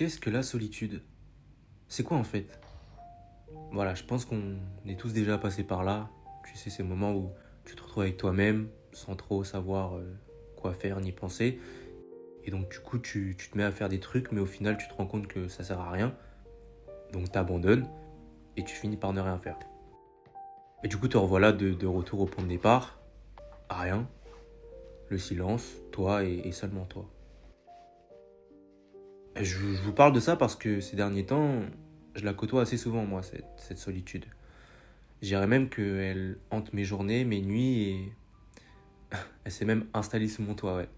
Qu'est-ce que la solitude? C'est quoi en fait? Voilà, je pense qu'on est tous déjà passés par là. Tu sais, ces moments où tu te retrouves avec toi-même sans trop savoir quoi faire ni penser. Et donc du coup, tu te mets à faire des trucs, mais au final, tu te rends compte que ça sert à rien. Donc t'abandonnes et tu finis par ne rien faire. Et du coup, te revoilà de retour au point de départ, à rien, le silence, toi et seulement toi. Et je vous parle de ça parce que ces derniers temps, je la côtoie assez souvent, moi, cette solitude. Je dirais même qu'elle hante mes journées, mes nuits et elle s'est même installée sous mon toit, ouais.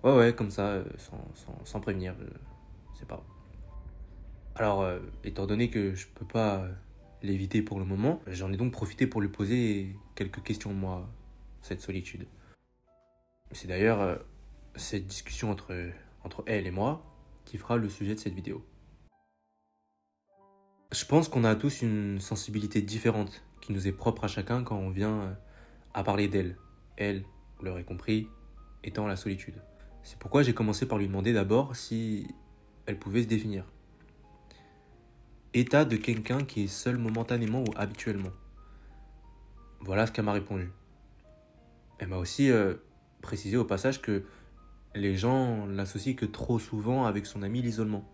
Ouais, ouais, comme ça, sans prévenir, je sais pas. Alors, étant donné que je peux pas l'éviter pour le moment, j'en ai donc profité pour lui poser quelques questions, moi, cette solitude. C'est d'ailleurs cette discussion entre elle et moi qui fera le sujet de cette vidéo. Je pense qu'on a tous une sensibilité différente qui nous est propre à chacun quand on vient à parler d'elle. Elle, vous l'aurez compris, étant la solitude. C'est pourquoi j'ai commencé par lui demander d'abord si elle pouvait se définir. État de quelqu'un qui est seul momentanément ou habituellement. Voilà ce qu'elle m'a répondu. Elle m'a aussi précisé au passage que les gens l'associent que trop souvent avec son ami l'isolement.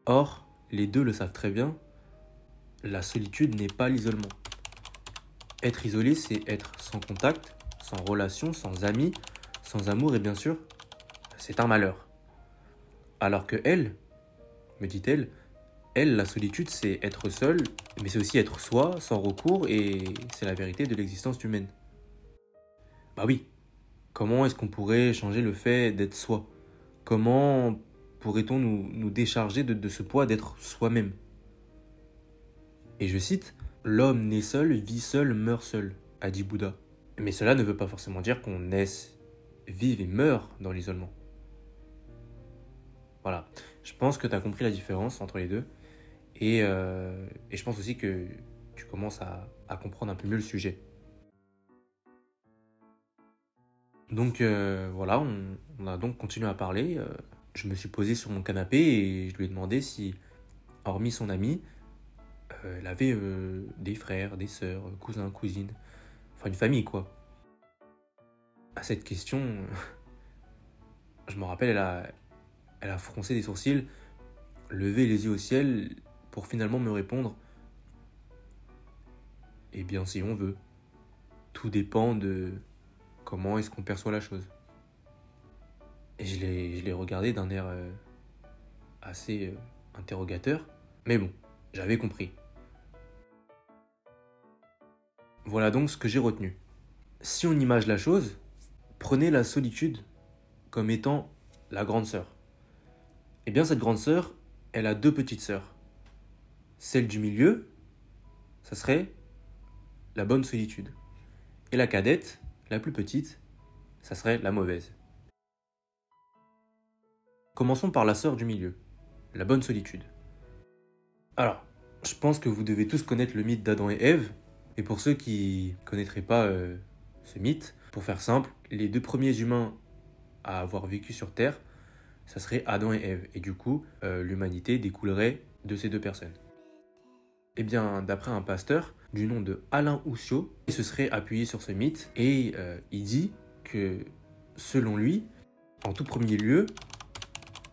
Or, les deux le savent très bien, la solitude n'est pas l'isolement. Être isolé, c'est être sans contact, sans relation, sans amis, sans amour et bien sûr, c'est un malheur. Alors que elle, me dit-elle, la solitude, c'est être seul, mais c'est aussi être soi, sans recours, et c'est la vérité de l'existence humaine. Bah oui, comment est-ce qu'on pourrait changer le fait d'être soi? Comment pourrait-on nous décharger de ce poids d'être soi-même? Et je cite, l'homme naît seul, vit seul, meurt seul, a dit Bouddha. Mais cela ne veut pas forcément dire qu'on naisse, vive et meurt dans l'isolement. Voilà, je pense que tu as compris la différence entre les deux. Et je pense aussi que tu commences à comprendre un peu mieux le sujet. Donc voilà, on a donc continué à parler. Je me suis posé sur mon canapé et je lui ai demandé si, hormis son ami, elle avait des frères, des sœurs, cousins, cousines, enfin une famille quoi. À cette question, je me rappelle, elle a froncé des sourcils, levé les yeux au ciel pour finalement me répondre « Eh bien si on veut, tout dépend de comment est-ce qu'on perçoit la chose ». Et je l'ai regardé d'un air assez interrogateur, mais bon, j'avais compris. Voilà donc ce que j'ai retenu. Si on image la chose, prenez la solitude comme étant la grande sœur. Eh bien cette grande sœur, elle a deux petites sœurs. Celle du milieu, ça serait la bonne solitude. Et la cadette, la plus petite, ça serait la mauvaise. Commençons par la sœur du milieu, la bonne solitude. Alors, je pense que vous devez tous connaître le mythe d'Adam et Ève. Et pour ceux qui ne connaîtraient pas ce mythe, pour faire simple, les deux premiers humains à avoir vécu sur Terre, ça serait Adam et Ève. Et du coup, l'humanité découlerait de ces deux personnes. Eh bien, d'après un pasteur du nom de Alain Houssiot, il se serait appuyé sur ce mythe et il dit que, selon lui, en tout premier lieu,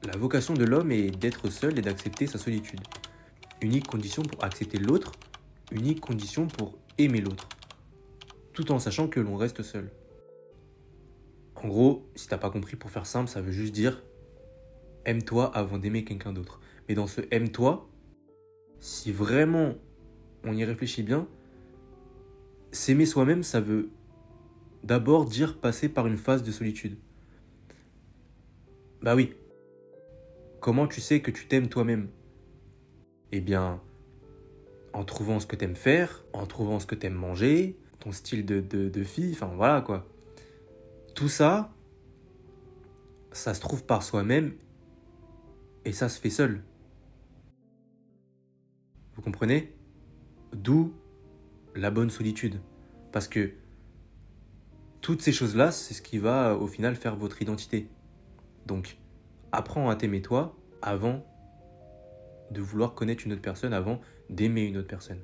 la vocation de l'homme est d'être seul et d'accepter sa solitude. Unique condition pour accepter l'autre, unique condition pour aimer l'autre, tout en sachant que l'on reste seul. En gros, si t'as pas compris, pour faire simple, ça veut juste dire aime-toi avant d'aimer quelqu'un d'autre. Mais dans ce aime-toi, si vraiment on y réfléchit bien, s'aimer soi-même, ça veut d'abord dire passer par une phase de solitude. Bah oui. Comment tu sais que tu t'aimes toi-même? Eh bien, en trouvant ce que t'aimes faire, en trouvant ce que t'aimes manger, ton style de fille, enfin voilà quoi. Tout ça, ça se trouve par soi-même et ça se fait seul. Vous comprenez? D'où la bonne solitude. Parce que toutes ces choses-là, c'est ce qui va au final faire votre identité. Donc, apprends à t'aimer toi avant de vouloir connaître une autre personne avant d'aimer une autre personne.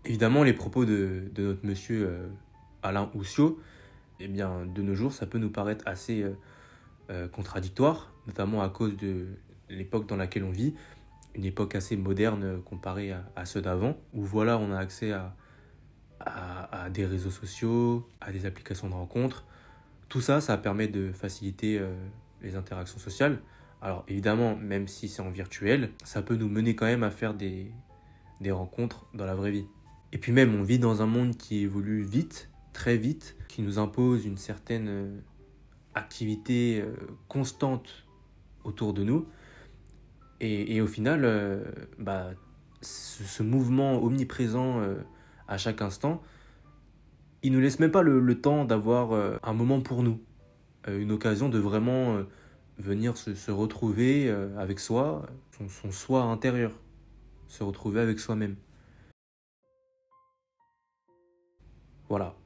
Évidemment, les propos de notre monsieur Alain Houssiot, eh bien, de nos jours, ça peut nous paraître assez contradictoire, notamment à cause de l'époque dans laquelle on vit, une époque assez moderne comparée à ceux d'avant, où voilà, on a accès à des réseaux sociaux, à des applications de rencontres. Tout ça, ça permet de faciliter les interactions sociales. Alors évidemment, même si c'est en virtuel, ça peut nous mener quand même à faire des rencontres dans la vraie vie. Et puis même, on vit dans un monde qui évolue vite, très vite, qui nous impose une certaine activité constante autour de nous. Et au final, ce mouvement omniprésent à chaque instant, il ne nous laisse même pas le temps d'avoir un moment pour nous, une occasion de vraiment venir se retrouver avec soi, son soi intérieur, se retrouver avec soi-même. Voilà.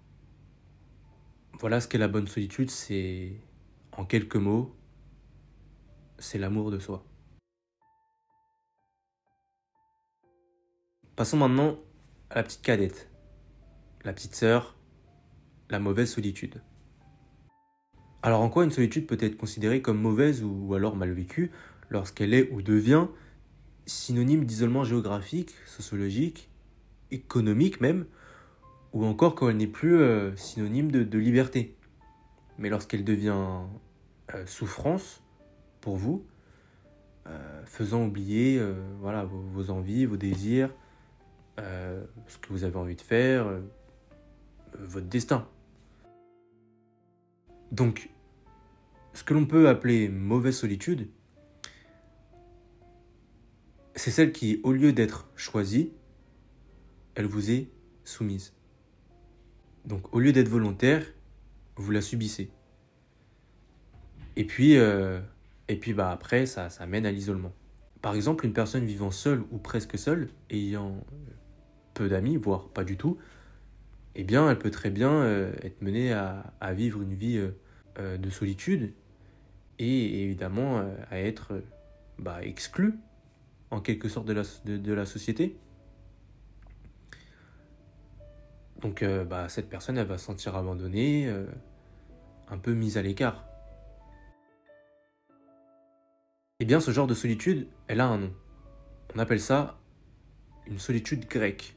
Voilà ce qu'est la bonne solitude, c'est, en quelques mots, c'est l'amour de soi. Passons maintenant à la petite cadette, la petite sœur, la mauvaise solitude. Alors en quoi une solitude peut être considérée comme mauvaise ou alors mal vécue lorsqu'elle est ou devient synonyme d'isolement géographique, sociologique, économique même, ou encore quand elle n'est plus synonyme de liberté. Mais lorsqu'elle devient souffrance pour vous, faisant oublier voilà, vos envies, vos désirs, ce que vous avez envie de faire, votre destin. Donc, ce que l'on peut appeler mauvaise solitude, c'est celle qui, au lieu d'être choisie, elle vous est soumise. Donc, au lieu d'être volontaire, vous la subissez. Et puis après, ça mène à l'isolement. Par exemple, une personne vivant seule ou presque seule, ayant peu d'amis, voire pas du tout, eh bien, elle peut très bien être menée à vivre une vie de solitude et évidemment à être exclue en quelque sorte de la société. Donc cette personne, elle va se sentir abandonnée, un peu mise à l'écart. Eh bien, ce genre de solitude, elle a un nom. On appelle ça une solitude grecque.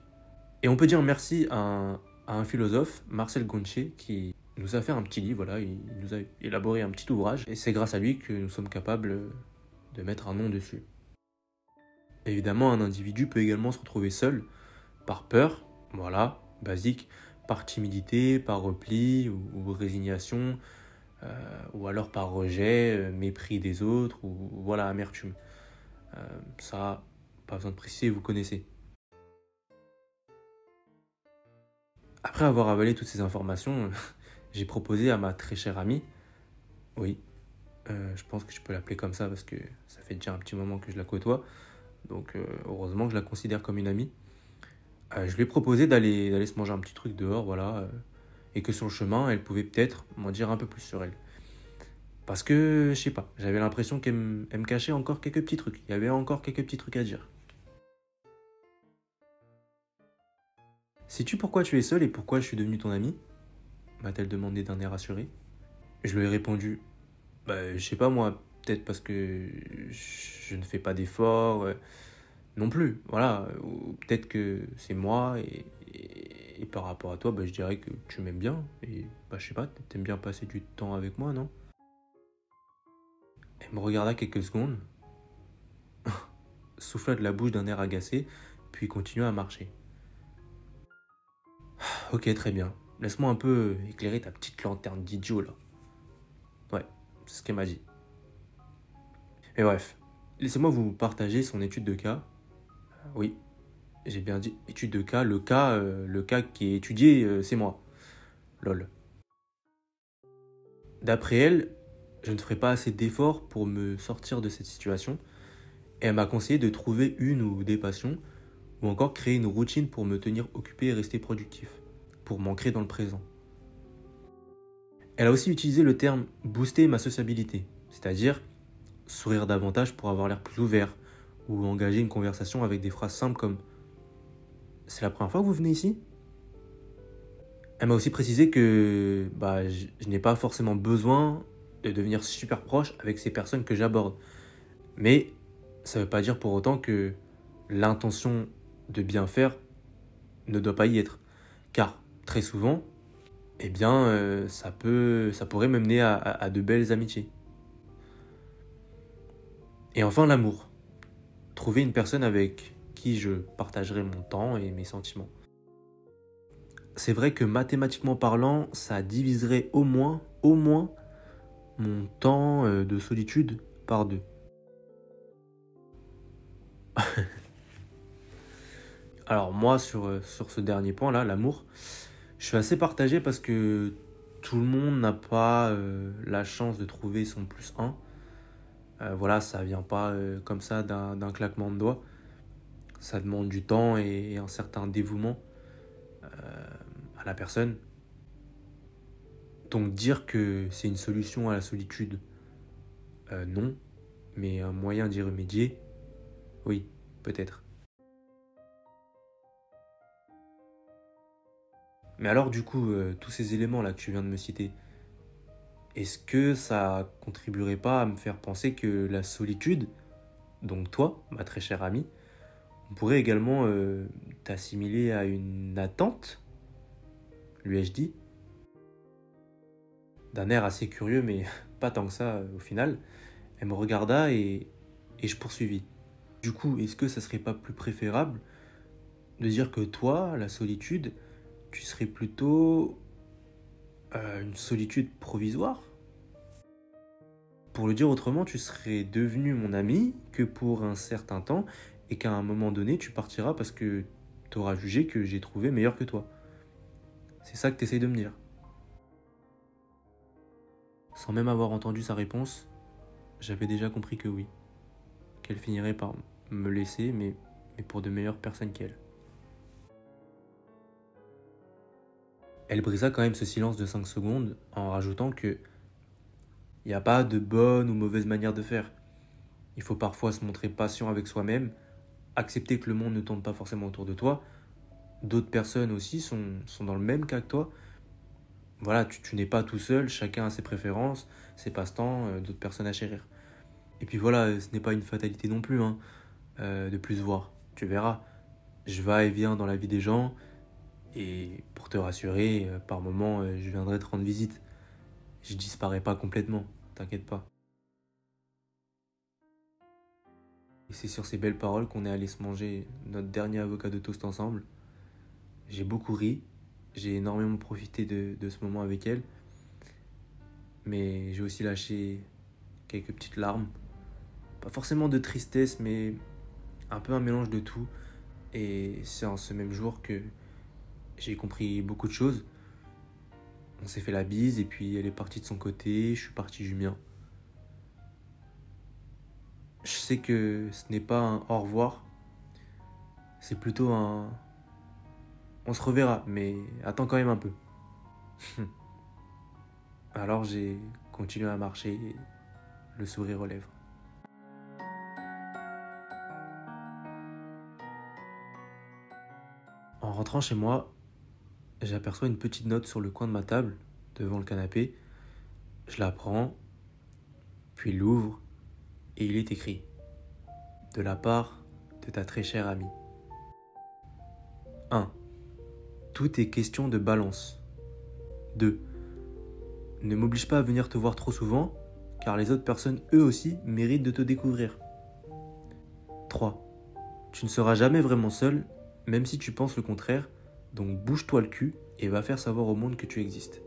Et on peut dire merci à un philosophe, Marcel Gontier, qui nous a fait un petit livre, voilà, il nous a élaboré un petit ouvrage, et c'est grâce à lui que nous sommes capables de mettre un nom dessus. Évidemment, un individu peut également se retrouver seul, par peur, voilà, basique, par timidité, par repli ou résignation, ou alors par rejet, mépris des autres, ou voilà, amertume. Ça, pas besoin de préciser, vous connaissez. Après avoir avalé toutes ces informations, j'ai proposé à ma très chère amie, oui, je pense que je peux l'appeler comme ça parce que ça fait déjà un petit moment que je la côtoie, donc heureusement que je la considère comme une amie. Je lui ai proposé d'aller se manger un petit truc dehors, voilà, et que sur le chemin, elle pouvait peut-être m'en dire un peu plus sur elle. Parce que, je sais pas, j'avais l'impression qu'elle me cachait encore quelques petits trucs. Il y avait encore quelques petits trucs à dire. Sais-tu pourquoi tu es seul et pourquoi je suis devenu ton ami? M'a-t-elle demandé d'un air assuré. Je lui ai répondu, je sais pas moi, peut-être parce que je ne fais pas d'efforts non plus, voilà. Ou peut-être que c'est moi et par rapport à toi, je dirais que tu m'aimes bien et je sais pas, t'aimes bien passer du temps avec moi, non? Elle me regarda quelques secondes, souffla de la bouche d'un air agacé, puis continua à marcher. Ok, très bien. Laisse-moi un peu éclairer ta petite lanterne d'idiot là. Ouais, c'est ce qu'elle m'a dit. Et bref, laissez-moi vous partager son étude de cas. Oui, j'ai bien dit étude de cas. Le cas qui est étudié, c'est moi. Lol. D'après elle, je ne ferai pas assez d'efforts pour me sortir de cette situation. Et elle m'a conseillé de trouver une ou des passions, ou encore créer une routine pour me tenir occupé et rester productif, pour m'ancrer dans le présent. Elle a aussi utilisé le terme booster ma sociabilité, c'est-à-dire sourire davantage pour avoir l'air plus ouvert, ou engager une conversation avec des phrases simples comme « C'est la première fois que vous venez ici ?» Elle m'a aussi précisé que je n'ai pas forcément besoin de devenir super proche avec ces personnes que j'aborde. Mais ça ne veut pas dire pour autant que l'intention de bien faire ne doit pas y être. Car très souvent, ça pourrait me mener à de belles amitiés. Et enfin, l'amour. Trouver une personne avec qui je partagerai mon temps et mes sentiments. C'est vrai que mathématiquement parlant, ça diviserait au moins mon temps de solitude par 2. Alors moi, sur ce dernier point-là, l'amour, je suis assez partagé parce que tout le monde n'a pas la chance de trouver son plus un. Voilà, ça vient pas comme ça d'un claquement de doigts. Ça demande du temps et un certain dévouement à la personne. Donc dire que c'est une solution à la solitude, non. Mais un moyen d'y remédier, oui, peut-être. Mais alors du coup, tous ces éléments-là que tu viens de me citer, est-ce que ça contribuerait pas à me faire penser que la solitude, donc toi, ma très chère amie, on pourrait également t'assimiler à une attente, lui ai-je dit, d'un air assez curieux, mais pas tant que ça au final. Elle me regarda et je poursuivis. Du coup, est-ce que ça serait pas plus préférable de dire que toi, la solitude, tu serais plutôt une solitude provisoire? Pour le dire autrement, tu serais devenu mon ami que pour un certain temps et qu'à un moment donné, tu partiras parce que tu auras jugé que j'ai trouvé meilleur que toi. C'est ça que tu essayes de me dire. Sans même avoir entendu sa réponse, j'avais déjà compris que oui. Qu'elle finirait par me laisser, mais pour de meilleures personnes qu'elle. Elle brisa quand même ce silence de 5 secondes en rajoutant que il n'y a pas de bonne ou mauvaise manière de faire. Il faut parfois se montrer patient avec soi-même, accepter que le monde ne tourne pas forcément autour de toi. D'autres personnes aussi sont dans le même cas que toi. Voilà, tu n'es pas tout seul, chacun a ses préférences, ses passe-temps, d'autres personnes à chérir. Et puis voilà, ce n'est pas une fatalité non plus de plus voir. Tu verras, je vais et viens dans la vie des gens et pour te rassurer, par moments, je viendrai te rendre visite. Je disparais pas complètement, t'inquiète pas. Et c'est sur ces belles paroles qu'on est allé se manger notre dernier avocat de toast ensemble. J'ai beaucoup ri, j'ai énormément profité de ce moment avec elle. Mais j'ai aussi lâché quelques petites larmes. Pas forcément de tristesse, mais un peu un mélange de tout. Et c'est en ce même jour que j'ai compris beaucoup de choses. On s'est fait la bise et puis elle est partie de son côté, je suis parti du mien. Je sais que ce n'est pas un au revoir, c'est plutôt un on se reverra, mais attends quand même un peu. Alors j'ai continué à marcher, le sourire aux lèvres. En rentrant chez moi, j'aperçois une petite note sur le coin de ma table, devant le canapé. Je la prends, puis l'ouvre, et il est écrit « De la part de ta très chère amie. 1. Tout est question de balance. 2. Ne m'oblige pas à venir te voir trop souvent, car les autres personnes, eux aussi, méritent de te découvrir. 3. Tu ne seras jamais vraiment seul, même si tu penses le contraire, donc bouge-toi le cul et va faire savoir au monde que tu existes.